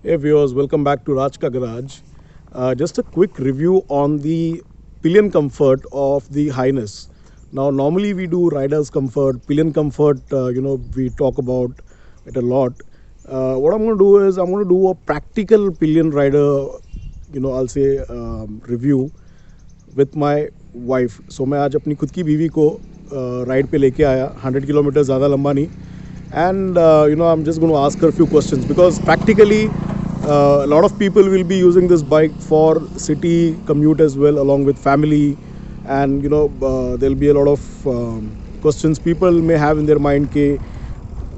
Hey viewers, welcome back to Raj Ka Garage. Just a quick review on the pillion comfort of the Highness. Now, normally we do riders comfort, pillion comfort. We talk about it a lot. What I'm going to do is I'm going to do a practical pillion rider. I'll say review with my wife. So मैं आज अपनी खुद की बीवी को ride पे लेके आया 100 किलोमीटर ज़्यादा लंबा नहीं. And I'm just going to ask her a few questions because practically a lot of people will be using this bike for city commute as well along with family, and there'll be a lot of questions people may have in their mind ke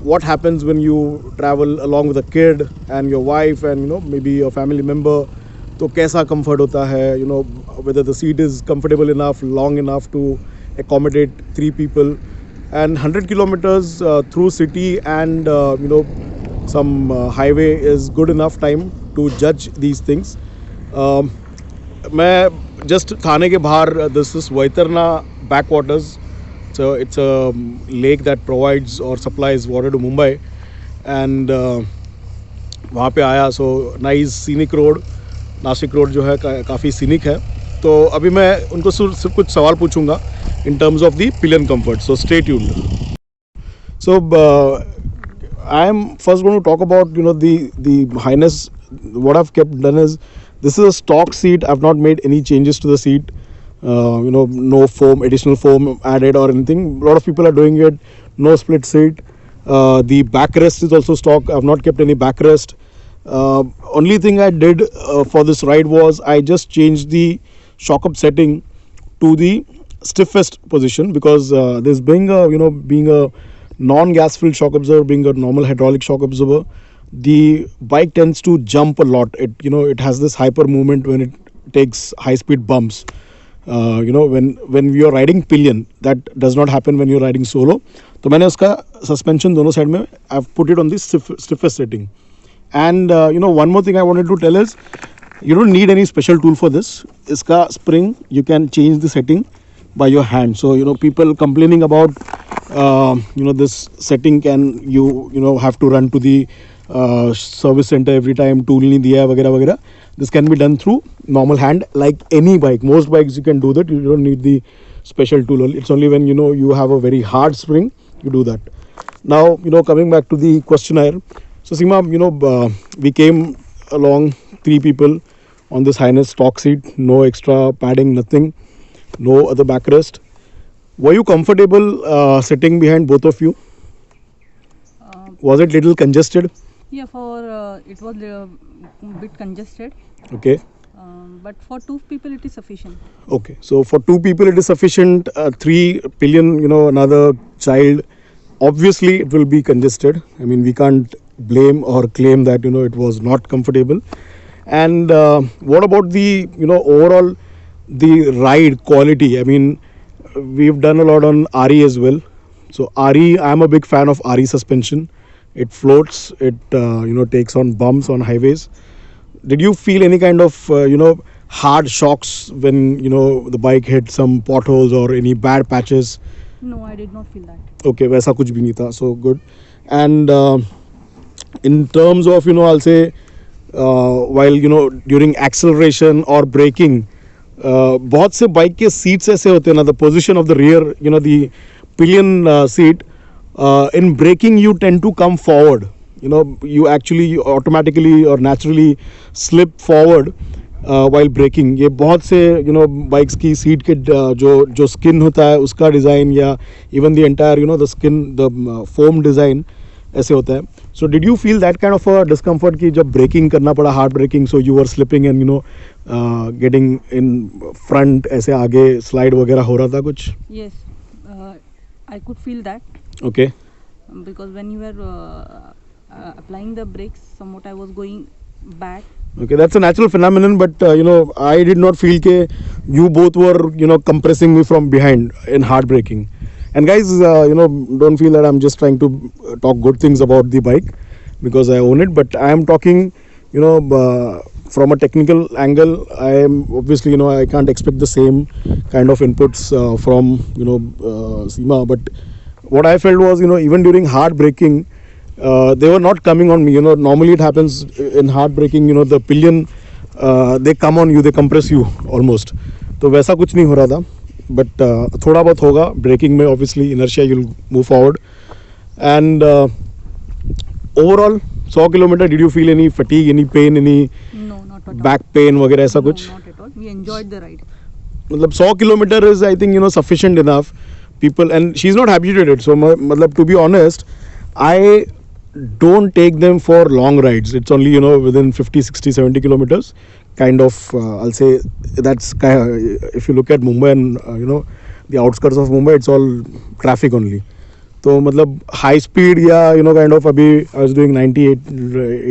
what happens when you travel along with a kid and your wife and maybe your family member. तो कैसा comfort होता है, whether the seat is comfortable enough, long enough to accommodate 3 people. And 100 kilometers through city and some highway is good enough time to judge these things. मैं just थाने के बाहर, this is Vaitarna backwaters. So it's a lake that provides or supplies water to Mumbai, and वहाँ पे आया. So nice scenic road. Nashik road जो है काफ़ी scenic है. तो अभी मैं उनको सिर्फ कुछ सवाल पूछूंगा in terms of the pillion comfort. So stay tuned. So I am first going to talk about the Highness. What I've kept done is this is a stock seat. I've not made any changes to the seat. No foam, additional foam added or anything. A lot of people are doing it. No split seat. The backrest is also stock. I've not kept any backrest. Only thing I did for this ride was I just changed the shock up setting to the stiffest position because this being a non-gas filled shock absorber, being a normal hydraulic shock absorber, the bike tends to jump a lot. It has this hyper movement when it takes high speed bumps. When we are riding pillion, that does not happen when you're riding solo. तो मैंने उसका suspension दोनों side में I've put it on the stiffest setting. And one more thing I wanted to tell is you don't need any special tool for this. Iska spring you can change the setting by your hand. So people complaining about this setting, can you have to run to the service center every time, tool nahi diya वगैरह वगैरह. This can be done through normal hand like any bike. Most bikes you can do that. You don't need the special tool. It's only when you have a very hard spring you do that. Now coming back to the questionnaire. So Seema, we came along 3 people on this Highness stock seat, no extra padding, nothing, no other backrest. Were you comfortable sitting behind both of you? Was it little congested? Yeah, it was a bit congested. Okay. But for 2 people it is sufficient. Okay, so for 2 people it is sufficient. 3 pillion, another child, obviously it will be congested. I mean, we can't blame or claim that it was not comfortable. And what about the overall the ride quality? I mean, we've done a lot on RE as well. So RE, I'm a big fan of RE suspension. It floats, it takes on bumps on highways. Did you feel any kind of hard shocks when the bike hit some potholes or any bad patches? No, I did not feel that. Okay, वैसा कुछ भी नहीं था. So good. And in terms of I'll say while during acceleration or braking, बहुत से bike के seats ऐसे होते हैं ना, the position of the rear, the pillion seat, in braking you tend to come forward. You actually automatically or naturally slip forward while braking. ये बहुत से बाइक्स की सीट के जो स्किन होता है उसका डिज़ाइन या even the entire the skin, the foam design ऐसे होता है. So did you feel that kind of a discomfort कि जब braking करना पड़ा, hard braking, so you were slipping and getting in front, ऐसे आगे slide वगैरह हो रहा था कुछ? Yes, I could feel that. Okay. Because when you were applying the brakes, somewhat I was going back. Okay, that's a natural phenomenon, but I did not feel that you both were compressing me from behind in hard braking. And guys, don't feel that I'm just trying to talk good things about the bike because I own it, but I am talking from a technical angle. I am obviously I can't expect the same kind of inputs from Seema, but what I felt was even during hard braking they were not coming on me. You know, normally it happens in hard braking. You know, the pillion they come on you, they compress you almost. तो वैसा कुछ नहीं हो रहा था, but थोड़ा बहुत होगा braking में. Obviously inertia, you'll move forward. And overall 100 kilometer, did you feel any fatigue, any pain, any No, not at all. back pain वगैरह ऐसा No, कुछ? not at all. We enjoyed the ride. मतलब 100 kilometer is, I think, you know, sufficient enough. People, and she's not habituated, so मतलब to be honest, I don't take them for long rides. It's only, you know, within 50, 60, 70 kilometers kind of. I'll say that's if you look at Mumbai and you know, the outskirts of Mumbai, it's all traffic only. तो मतलब high speed या you know kind of, अभी I was doing 98,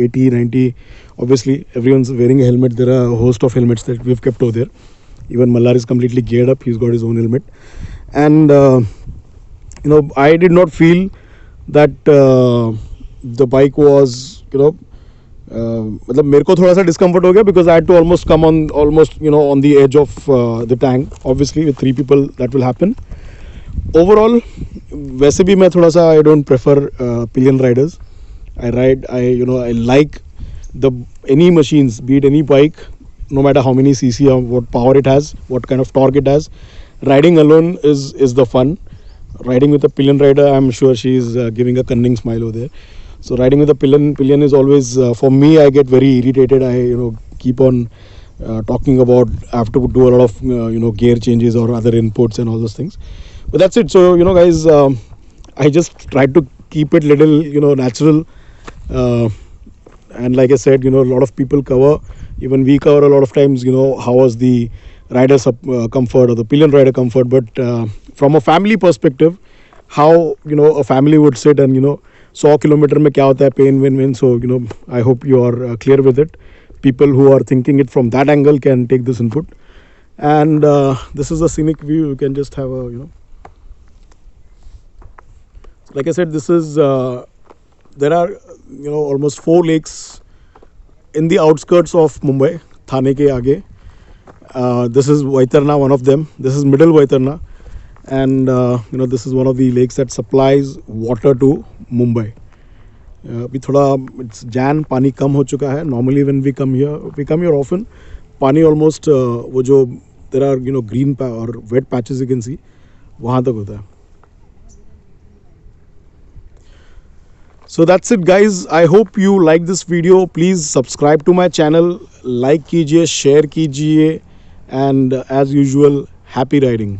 80, 90. Obviously everyone's wearing a helmet. There are a host of helmets that we've kept over there. Even Mallar is completely geared up. He's got his own helmet. And you know, I did not feel that the bike was, you know, मतलब मेरे को थोड़ा सा discomfort हो गया because I had to almost come on, almost, you know, on the edge of the tank. Obviously with 3 people that will happen. Overall वैसे भी मैं थोड़ा सा I don't prefer pillion riders. I like the any machines, be it any bike, no matter how many cc or what power it has, what kind of torque it has. Riding alone is the fun. Riding with a pillion rider, I'm sure she's giving a cunning smile over there. So riding with a pillion is always, for me, I get very irritated. I, you know, keep on talking about, I have to do a lot of you know, gear changes or other inputs and all those things. But that's it. So, you know, guys, I just tried to keep it little, you know, natural. And like I said, you know, a lot of people cover, even we cover a lot of times, you know, how was the rider's comfort or the pillion rider comfort. But from a family perspective, how, you know, a family would sit and, you know, 100 kilometer में क्या होता है, pain, win. So, you know, I hope you are clear with it. People who are thinking it from that angle can take this input. And this is a scenic view. You can just have a, you know, like I said, this is there are, you know, almost 4 lakes in the outskirts of Mumbai, Thane ke aage. This is Vaitarna, one of them. This is Middle Vaitarna, and you know, this is one of the lakes that supplies water to Mumbai. अभी थोड़ा it's Jan, पानी कम हो चुका है. Normally when we come here often. पानी almost वो जो there are, you know, green or wet patches you can see, वहाँ तक होता है. So that's it, guys. I hope you like this video. Please subscribe to my channel, like कीजिए, share कीजिए, and as usual, happy riding.